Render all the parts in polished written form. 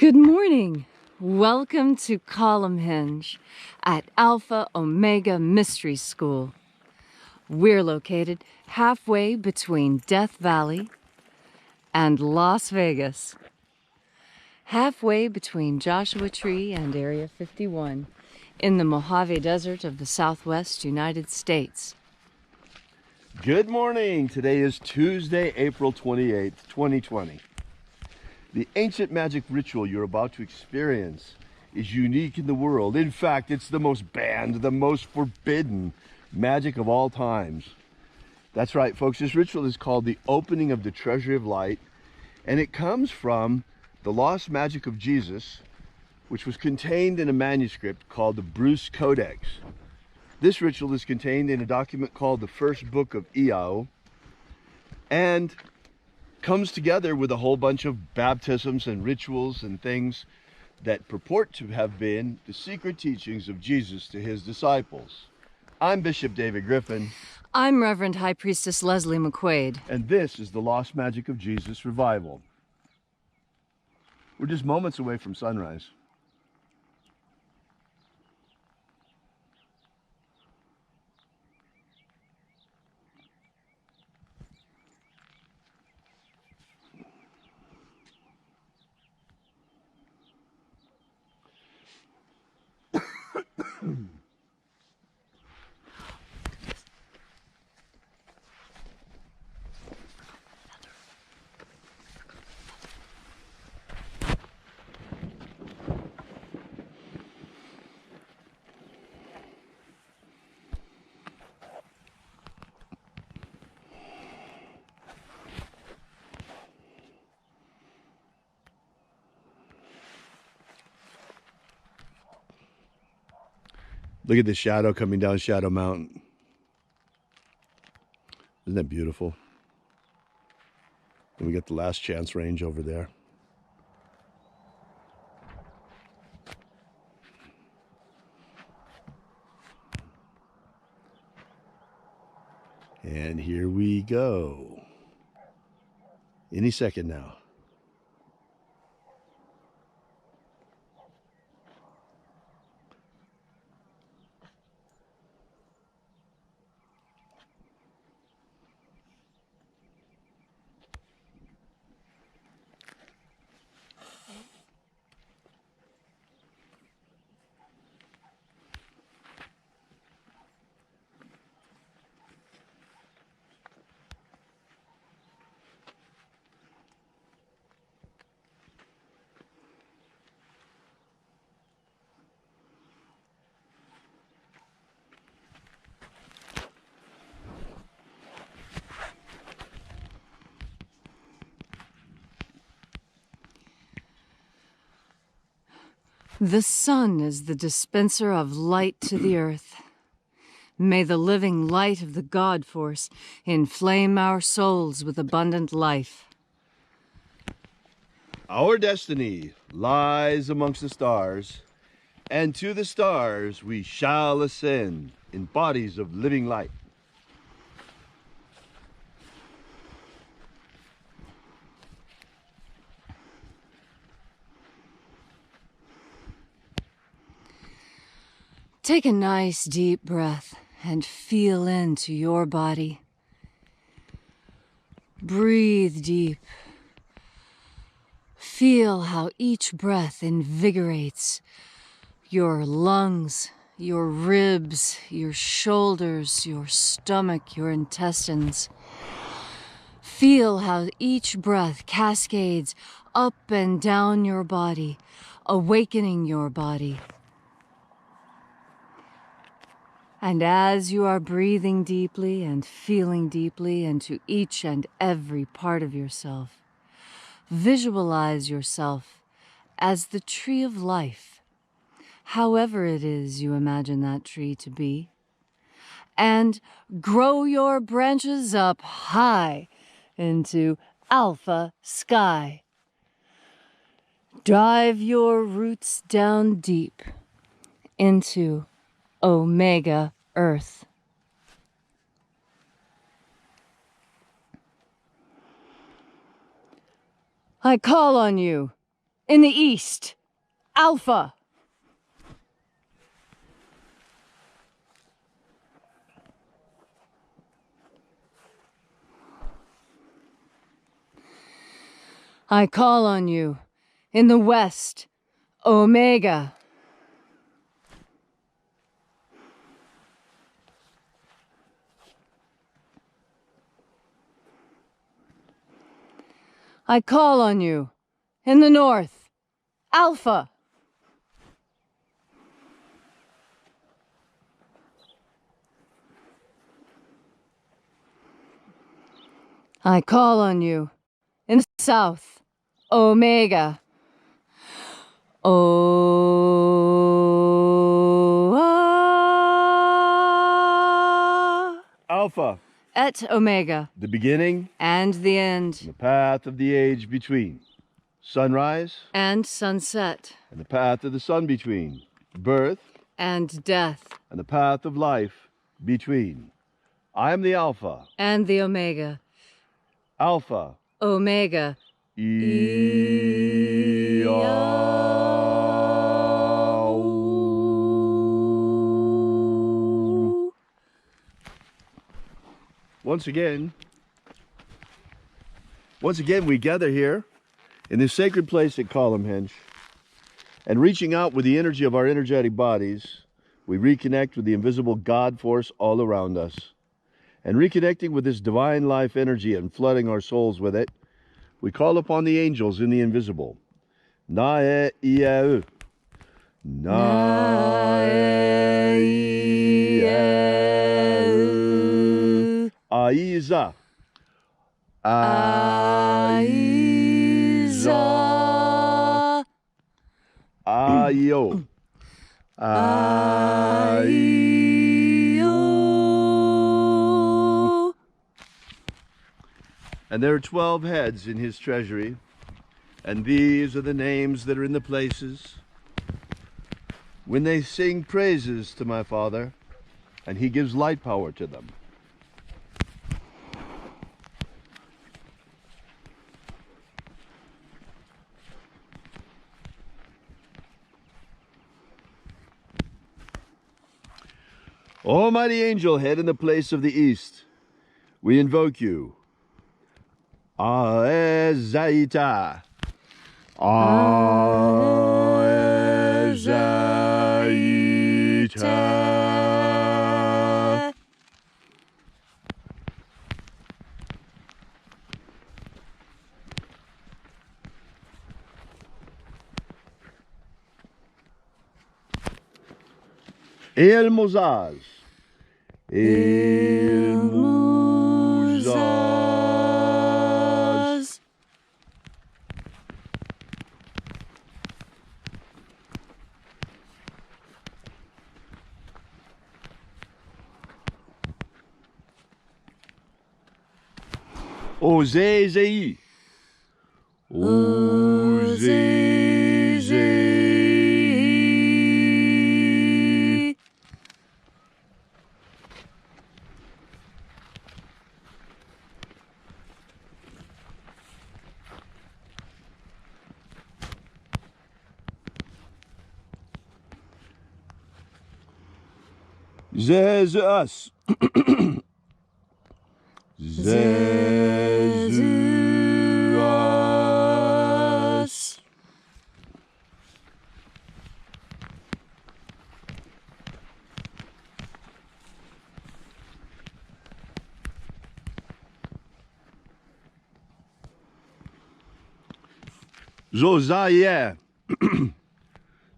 Good morning. Welcome to Column Hinge at Alpha Omega Mystery School. We're located halfway between Death Valley and Las Vegas. Halfway between Joshua Tree and Area 51 in the Mojave Desert of the Southwest United States. Good morning. Today is Tuesday, April 28th, 2020. The ancient magic ritual you're about to experience is unique in the world. In fact, it's the most banned, the most forbidden magic of all times. That's right, folks. This ritual is called the opening of the treasury of light, and it comes from the lost magic of Jesus, which was contained in a manuscript called the Bruce Codex. This ritual is contained in a document called the First Book of Iao, and comes together with a whole bunch of baptisms and rituals and things that purport to have been the secret teachings of Jesus to his disciples. I'm Bishop David Griffin. I'm Reverend High Priestess Leslie McQuaid. And this is the Lost Magic of Jesus Revival. We're just moments away from sunrise. Look at the shadow coming down Shadow Mountain. Isn't that beautiful? And we got the Last Chance Range over there. And here we go. Any second now. The sun is the dispenser of light to the earth. May the living light of the God Force inflame our souls with abundant life. Our destiny lies amongst the stars, and to the stars we shall ascend in bodies of living light. Take a nice deep breath and feel into your body. Breathe deep. Feel how each breath invigorates your lungs, your ribs, your shoulders, your stomach, your intestines. Feel how each breath cascades up and down your body, awakening your body. And as you are breathing deeply and feeling deeply into each and every part of yourself, visualize yourself as the tree of life, however it is you imagine that tree to be, and grow your branches up high into alpha sky. Dive your roots down deep into Omega Earth. I call on you In the east, Alpha. I call on you. In the west, Omega. I call on you. In the north, Alpha. I call on you. In the south, Omega. Alpha, Et Omega. the beginning And the end. and the path of the age between. Sunrise And sunset. and the path of the sun between. Birth And death. and the path of life between. I am the Alpha. And the Omega. Alpha. Omega. Once again, we gather here in this sacred place at Columnhenge, and reaching out with the energy of our energetic bodies, we reconnect with the invisible God force all around us. And reconnecting with this divine life energy and flooding our souls with it, we call upon the angels in the invisible. Na-e-ia-u. Na-e-ia-u. Aiza. Aiza. Ayo. Ayo. And there are 12 heads in his treasury, and these are the names that are in the places. When they sing praises to my Father, and he gives light power to them. Almighty angel, head in the place of the east, we invoke you. Aezaita. Aezaita. El Mozaz. El Mozaz. Ozezei. Ozezei. Zeus. Zeus. Josiah.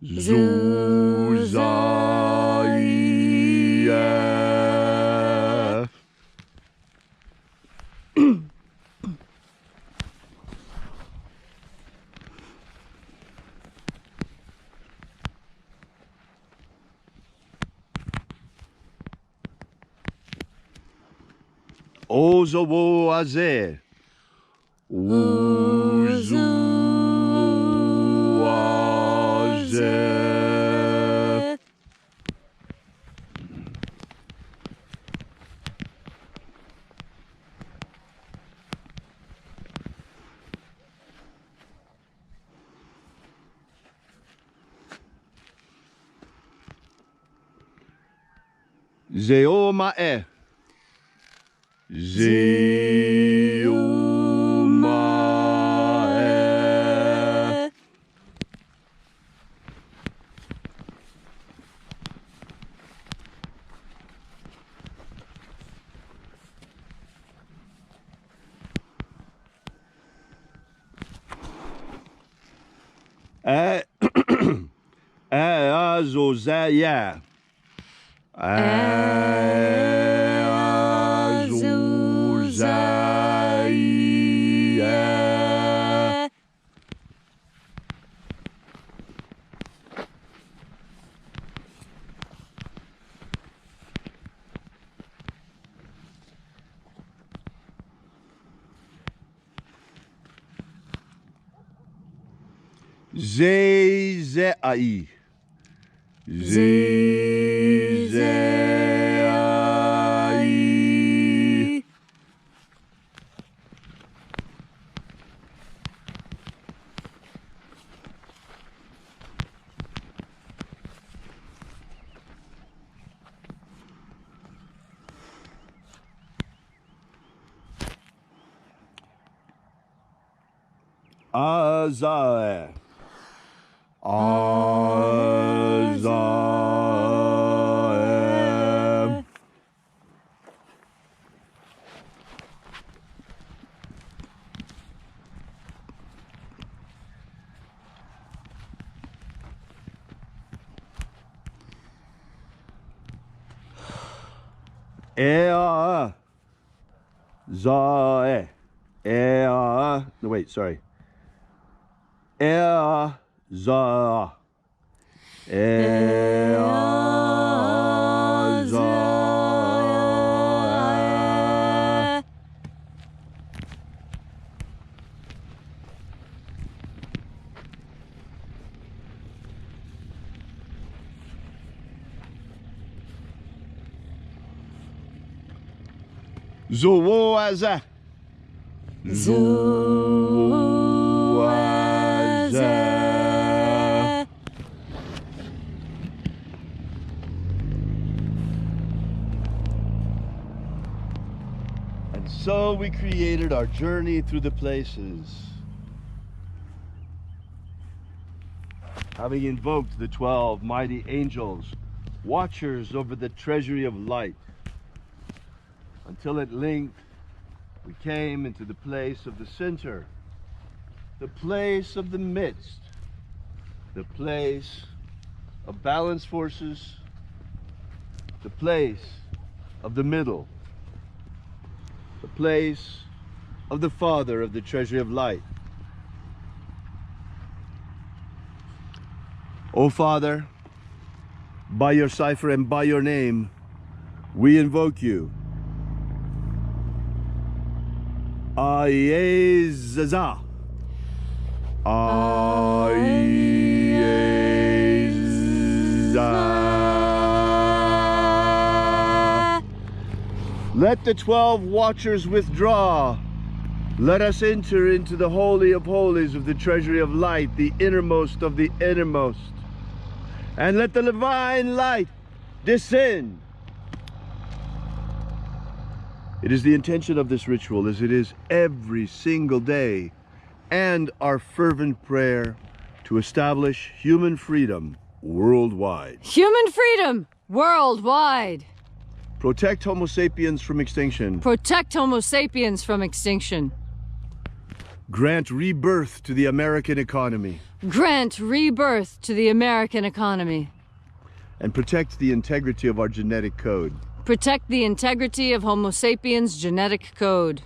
Josiah. Ozowoazeh. Ozowoazeh. Zeoma'e. Zeoma'e. Azozaya. Azozaya. Zezai. Zezai. Azae. Azae. Ea. Zae. Ea. No, wait, sorry. Ea. Za. Ea. Za. Zoaza. Zoaza. And so we created our journey through the places, having invoked the 12 mighty angels, watchers over the treasury of light, until at length we came into the place of the center, the place of the midst, the place of balanced forces, the place of the middle, the place of the Father of the treasury of light. O Father, by your cipher and by your name, we invoke you. Ayezaza. Ayezaza. Let the 12 watchers withdraw. Let us enter into the Holy of Holies of the treasury of light, the innermost of the innermost. And let the divine light descend. It is the intention of this ritual, as it is every single day, and our fervent prayer to establish human freedom worldwide. Human freedom worldwide. Protect Homo sapiens from extinction. Protect Homo sapiens from extinction. Grant rebirth to the American economy. Grant rebirth to the American economy. And protect the integrity of our genetic code. Protect the integrity of Homo sapiens' genetic code.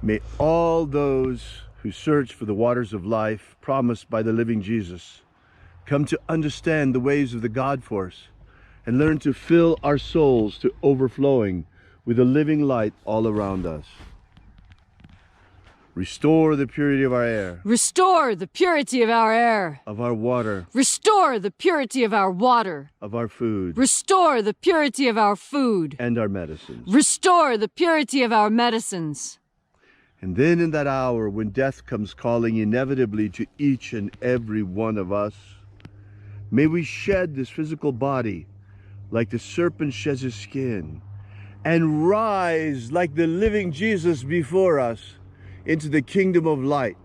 May all those who search for the waters of life promised by the living Jesus come to understand the ways of the God force and learn to fill our souls to overflowing with the living light all around us. Restore the purity of our air. Restore the purity of our air. Of our water. Restore the purity of our water. Of our food. Restore the purity of our food. And our medicines. Restore the purity of our medicines. And then in that hour when death comes calling inevitably to each and every one of us, may we shed this physical body, like the serpent sheds his skin, and rise like the living Jesus before us into the kingdom of light.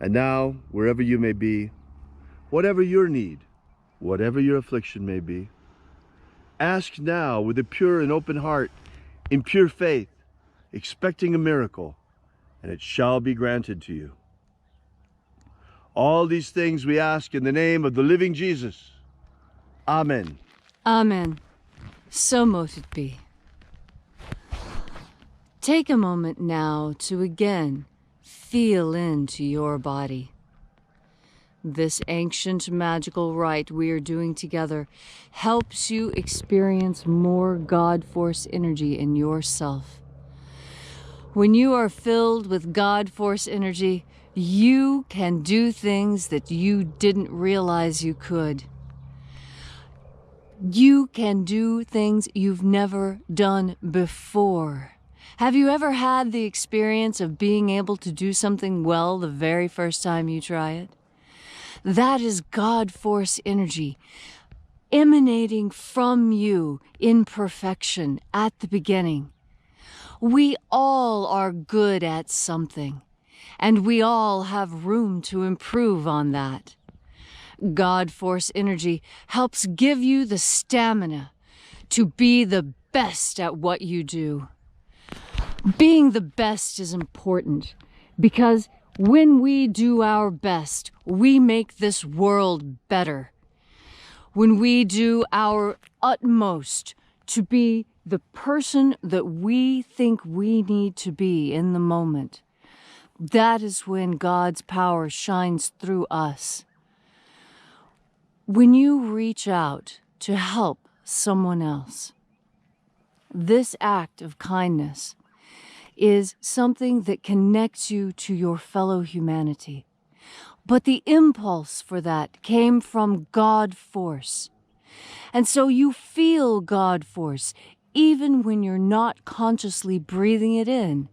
And now, wherever you may be, whatever your need, whatever your affliction may be, ask now with a pure and open heart, in pure faith, expecting a miracle, and it shall be granted to you. All these things we ask in the name of the living Jesus. Amen. Amen. So mote it be. Take a moment now to again feel into your body. This ancient magical rite we are doing together helps you experience more God Force energy in yourself. When you are filled with God Force energy, you can do things that you didn't realize you could. You can do things you've never done before. Have you ever had the experience of being able to do something well the very first time you try it? That is God Force energy emanating from you in perfection at the beginning. We all are good at something, and we all have room to improve on that. God Force energy helps give you the stamina to be the best at what you do. Being the best is important because when we do our best, we make this world better. When we do our utmost to be the person that we think we need to be in the moment, that is when God's power shines through us. When you reach out to help someone else, this act of kindness is something that connects you to your fellow humanity. But the impulse for that came from God Force. And so you feel God Force even when you're not consciously breathing it in.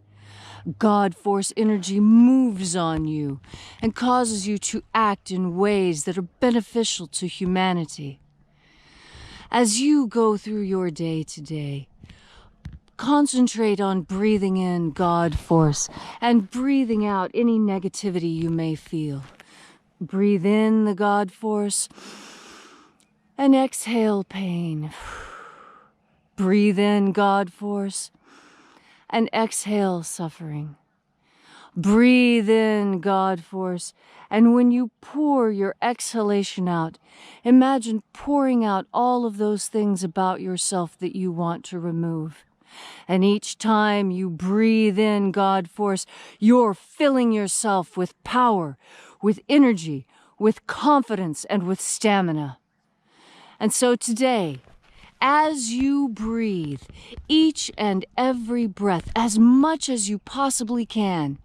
God Force energy moves on you and causes you to act in ways that are beneficial to humanity. As you go through your day today, concentrate on breathing in God Force and breathing out any negativity you may feel. Breathe in the God Force and exhale pain. Breathe in God Force and exhale suffering. Breathe in God Force, and when you pour your exhalation out, imagine pouring out all of those things about yourself that you want to remove. And each time you breathe in God Force, you're filling yourself with power, with energy, with confidence, and with stamina. And so today, as you breathe, each and every breath, as much as you possibly can,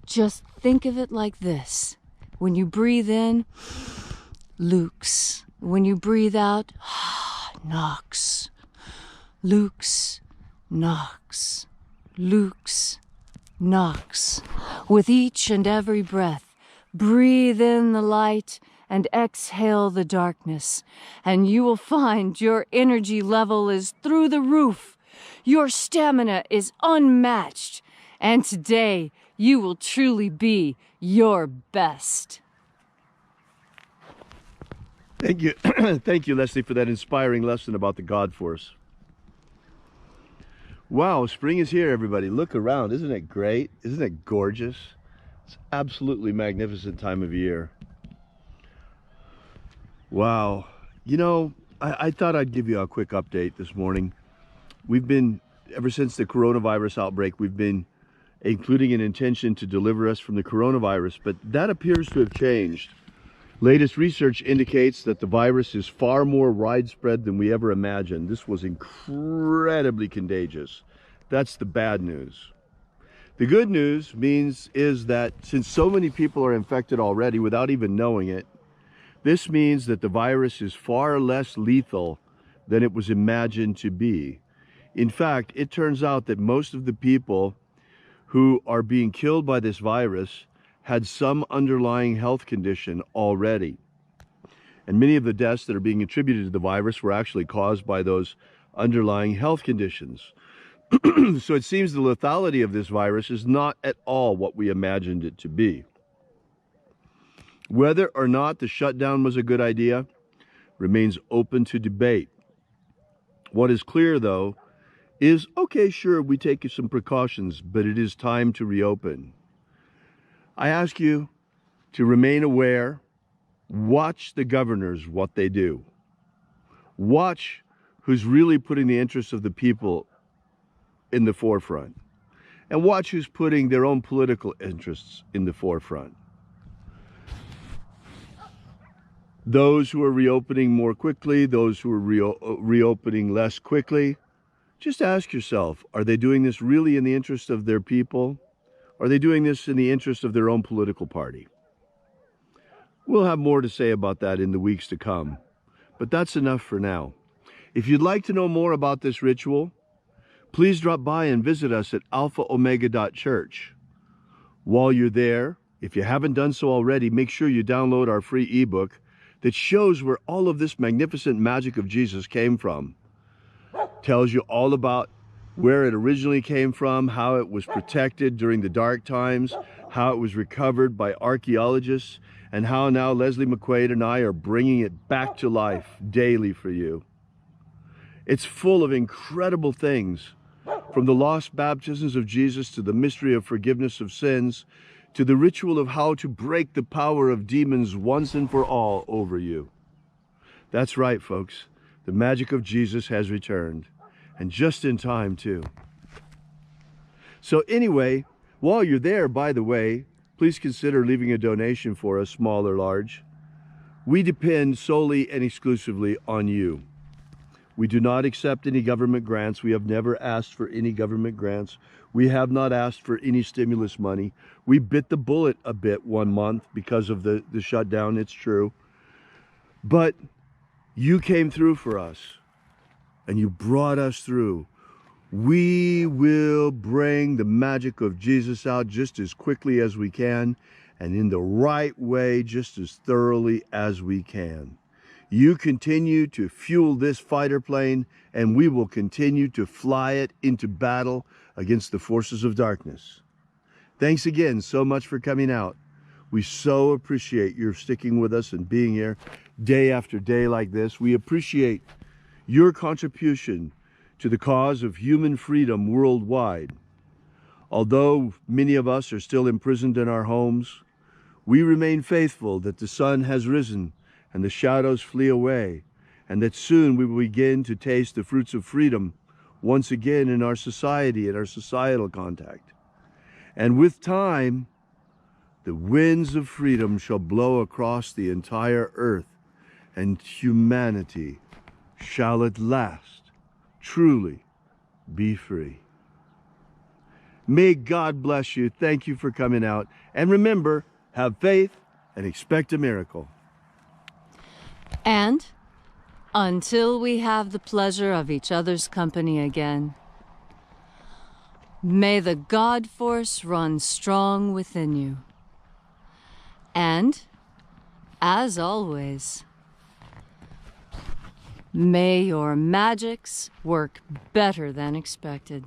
just think of it like this. When you breathe in, Lukes. When you breathe out, Nox. Lukes, Nox. Lukes, Nox. With each and every breath, breathe in the light and exhale the darkness, and you will find your energy level is through the roof. Your stamina is unmatched, and today you will truly be your best. Thank you. Thank you, Leslie, for that inspiring lesson about the God Force. Wow, spring is here, everybody. Look around. Isn't it great? Isn't it gorgeous? It's absolutely magnificent time of year. Wow. You know, I thought I'd give you a quick update this morning. We've been, ever since the coronavirus outbreak, we've been including an intention to deliver us from the coronavirus, but that appears to have changed. Latest research indicates that the virus is far more widespread than we ever imagined. This was incredibly contagious. That's the bad news. The good news is that since so many people are infected already without even knowing it, this means that the virus is far less lethal than it was imagined to be. In fact, it turns out that most of the people who are being killed by this virus had some underlying health condition already. And many of the deaths that are being attributed to the virus were actually caused by those underlying health conditions. So it seems the lethality of this virus is not at all what we imagined it to be. Whether or not the shutdown was a good idea remains open to debate. What is clear, though, is, okay, sure, we take some precautions, but it is time to reopen. I ask you to remain aware. Watch the governors, what they do. Watch who's really putting the interests of the people in the forefront. And watch who's putting their own political interests in the forefront. Those who are reopening more quickly, those who are reopening less quickly, just ask yourself, are they doing this really in the interest of their people? Are they doing this in the interest of their own political party? We'll have more to say about that in the weeks to come, but that's enough for now. If you'd like to know more about this ritual, please drop by and visit us at alphaomega.church. While you're there, if you haven't done so already, make sure you download our free ebook that shows where all of this magnificent magic of Jesus came from. Tells you all about where it originally came from, how it was protected during the dark times, how it was recovered by archaeologists, and how now Leslie McQuaid and I are bringing it back to life daily for you. It's full of incredible things, from the lost baptisms of Jesus to the mystery of forgiveness of sins, to the ritual of how to break the power of demons once and for all over you. That's right, folks. The magic of Jesus has returned, and just in time, too. So anyway, while you're there, by the way, please consider leaving a donation for us, small or large. We depend solely and exclusively on you. We do not accept any government grants. We have never asked for any government grants. We have not asked for any stimulus money. We bit the bullet a bit one month because of the shutdown, it's true. But you came through for us, and you brought us through. We will bring the magic of Jesus out just as quickly as we can, and in the right way, just as thoroughly as we can. You continue to fuel this fighter plane, and we will continue to fly it into battle against the forces of darkness. Thanks again so much for coming out. We so appreciate your sticking with us and being here day after day like this. We appreciate your contribution to the cause of human freedom worldwide. Although many of us are still imprisoned in our homes, we remain faithful that the sun has risen and the shadows flee away, and that soon we will begin to taste the fruits of freedom once again in our society and our societal contact. And with time, the winds of freedom shall blow across the entire earth, and humanity shall at last truly be free. May God bless you. Thank you for coming out. And remember, have faith and expect a miracle. And until we have the pleasure of each other's company again, may the God force run strong within you. And, as always, may your magics work better than expected.